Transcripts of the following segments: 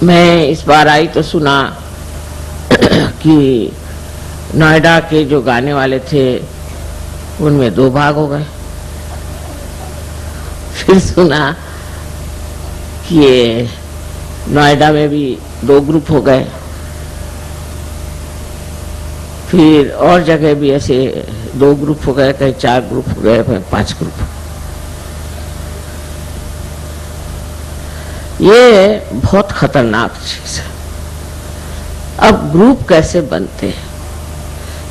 मैं इस बार आई तो सुना कि नोएडा के जो गाने वाले थे उनमें 2 भाग हो गए। फिर सुना कि ये नोएडा में भी 2 ग्रुप हो गए। फिर और जगह भी ऐसे 2 ग्रुप हो गए, कहीं 4 ग्रुप हो गए, कहीं 5 ग्रुप। ये बहुत खतरनाक चीज है। अब ग्रुप कैसे बनते हैं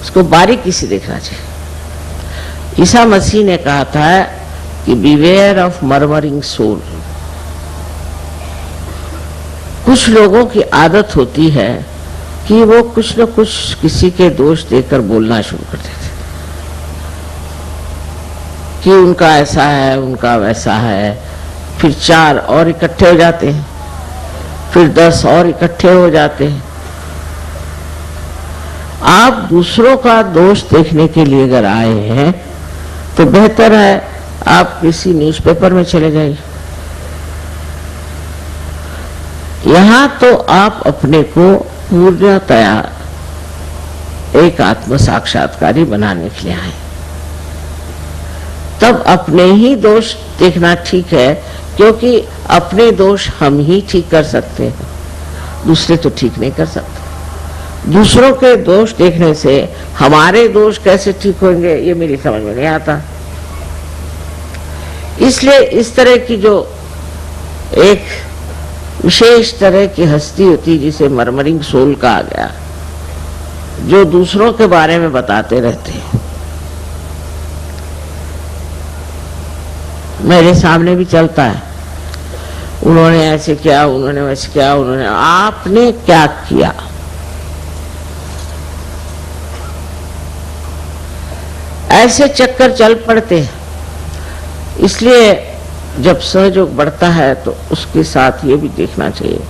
उसको बारीकी से देखना चाहिए। ईसा मसीह ने कहा था कि बिवेयर ऑफ मर्मरिंग सोल। कुछ लोगों की आदत होती है कि वो कुछ न कुछ किसी के दोष देकर बोलना शुरू कर देते कि उनका ऐसा है, उनका वैसा है। फिर 4 और इकट्ठे हो जाते हैं, फिर 10 और इकट्ठे हो जाते हैं। आप दूसरों का दोष देखने के लिए अगर आए हैं तो बेहतर है आप किसी न्यूज़पेपर में चले जाइए। यहां तो आप अपने को पूर्णतया एक आत्म साक्षात्कारी बनाने के लिए आए। तब अपने ही दोष देखना ठीक है, क्योंकि अपने दोष हम ही ठीक कर सकते हैं, दूसरे तो ठीक नहीं कर सकते। दूसरों के दोष देखने से हमारे दोष कैसे ठीक होंगे ये मेरी समझ में नहीं आता। इसलिए इस तरह की जो एक विशेष तरह की हस्ती होती जिसे मर्मरिंग सोल कहा गया, जो दूसरों के बारे में बताते रहते हैं। मेरे सामने भी चलता है, उन्होंने ऐसे किया, उन्होंने वैसे किया, उन्होंने, आपने क्या किया? ऐसे चक्कर चल पड़ते हैं। इसलिए जब सहयोग बढ़ता है तो उसके साथ ये भी देखना चाहिए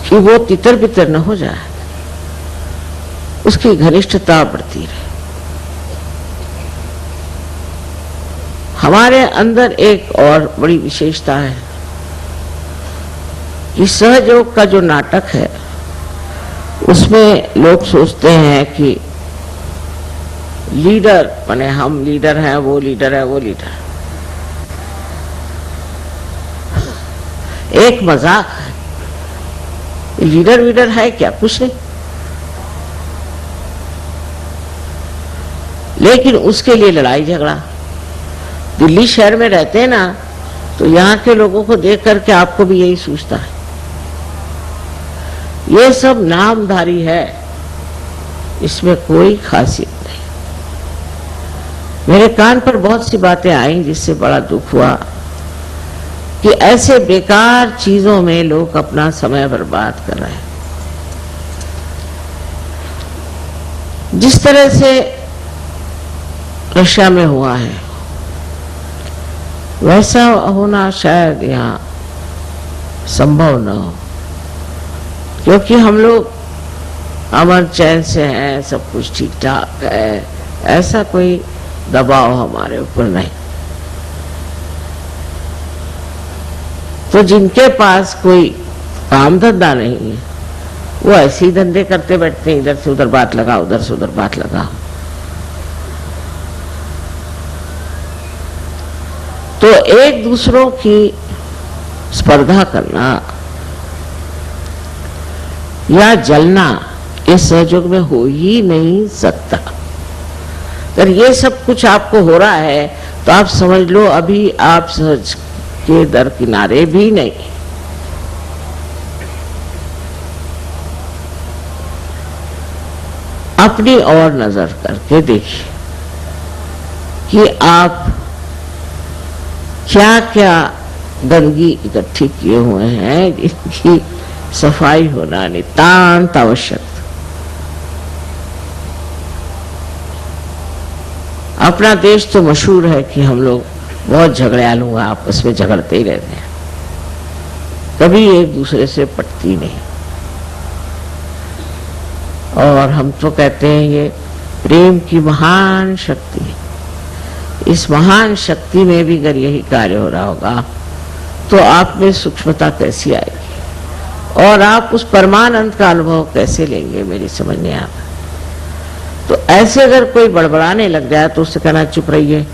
कि वो तितर बितर न हो जाए, उसकी घनिष्ठता बढ़ती रहे। हमारे अंदर एक और बड़ी विशेषता है कि सहयोग का जो नाटक है उसमें लोग सोचते हैं कि लीडर माने हम लीडर हैं, वो लीडर है, वो लीडर। एक मजाक है। लीडर वीडर है क्या? कुछ नहीं। लेकिन उसके लिए लड़ाई झगड़ा। दिल्ली शहर में रहते हैं ना, तो यहाँ के लोगों को देख करके आपको भी यही सोचता है। ये सब नामधारी है, इसमें कोई खासियत नहीं। मेरे कान पर बहुत सी बातें आई जिससे बड़ा दुख हुआ कि ऐसे बेकार चीजों में लोग अपना समय बर्बाद कर रहे हैं। जिस तरह से रशिया में हुआ है वैसा होना शायद यहाँ संभव न हो, क्योंकि हम लोग अमन चैन से हैं, सब कुछ ठीक ठाक है, ऐसा कोई दबाव हमारे ऊपर नहीं। तो जिनके पास कोई काम धंधा नहीं है वो ऐसे ही धंधे करते बैठते हैं, इधर से उधर बात लगाओ, उधर से उधर बात लगाओ। तो एक दूसरों की स्पर्धा करना या जलना इस सहयोग में हो ही नहीं सकता। अगर ये सब कुछ आपको हो रहा है तो आप समझ लो अभी आप सहज के दर किनारे भी नहीं। अपनी ओर नजर करके देखिए कि आप क्या क्या गंदगी इकट्ठी किए हुए हैं जिनकी सफाई होना नितांत आवश्यक। अपना देश तो मशहूर है कि हम लोग बहुत झगड़ालू हैं, आपस में झगड़ते ही रहते हैं, कभी एक दूसरे से पटती नहीं। और हम तो कहते हैं ये प्रेम की महान शक्ति है। इस महान शक्ति में भी अगर यही कार्य हो रहा होगा तो आप में सूक्ष्मता कैसी आएगी? और आप उस परमानंद का अनुभव कैसे लेंगे, मेरी समझ नहीं आता। तो ऐसे अगर कोई बड़बड़ाने लग जाए तो उससे कहना चुप रहिए,